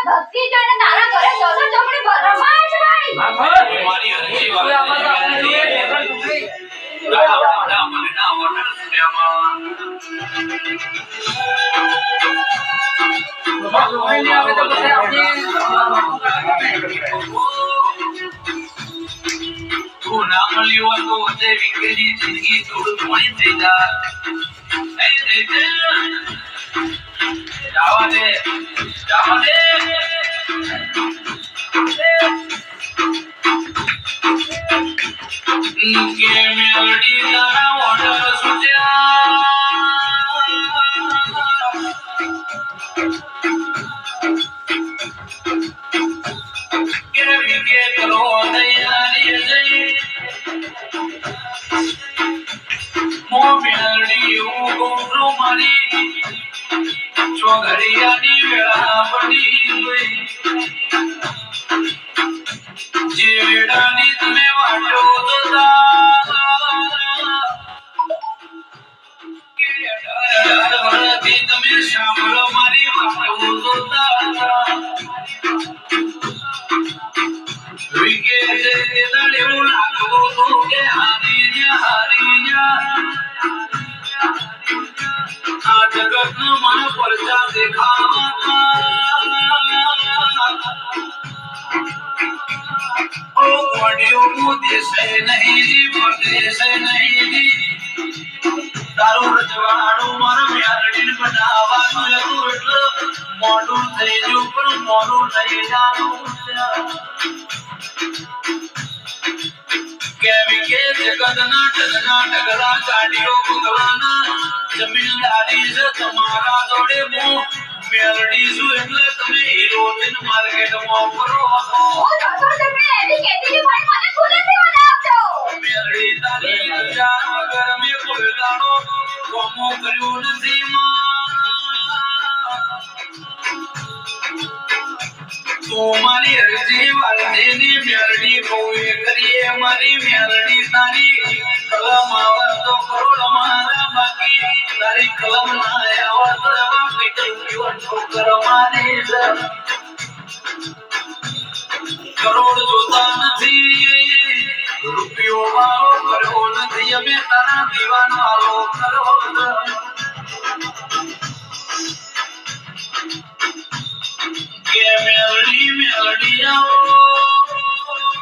ભક્તિ જોઈને તારા ઘરે જોજો ચોકડી રમાય છે ભાઈ. મારી હરજી વાત રાડા મને ના વટર સુડ્યામાં કોઈ આવે તો પછી આપણે તું ના મળ્યો તો તે વિકેની જિંદગી થોડું થોડી થઈ જાય જાવા દે કે મેલડી તારા ઓર્ડર સુટ્યા કે વિકે કરો તૈયારી જઈ મો મેલડી હું ગોરો મારી ચોઘડિયાની વેળા પડી ગઈ જે વેળાની તમે વાટો જોતા કે અઢાર વર્ષથી તમે સાંભળો મારી વાટો જોતા વિકે જે દળ એવું લાગવું હતું કે હારી જા આ જગતનો મારો પરચા દેખાવા ઓ ગોડિયો મુદેશે નહીં પરદેશે નહીં તારું રજવાડું મારા મ્યારડીને બનાવવાનું હતું એટલે મોડું થઈ ગયું પણ મોડું થઈ જાનું કેવી કે જગતના ઢગલા ગાડીઓ ભગવાના જમીનદારી છે તમારા જોડે હું મેલડી છું એટલે તમે હીરોઈન માર્કેટમાં ફરો છો હું તો તમને એવી કહેતી હતી પણ મને ખુલેથી બનાવજો. મેલડી તારી લજા વગર મે કોઈ દાડો કોમો કર્યો નથી તો મારી અરજી વાલજીની મેલડી કોઈ કરીએ મારી મેલડી તારી કલમ આવર તો કરોડ મારા બાકી તારી કલમ ના આવર તો એવા પીતર જીવન ઠોકર મારી કરોડ જોતા નથી રૂપિયો વાળો કર્યો નથી અમે તારા દીવાનો આલો કરોડ કે મેલડી આવો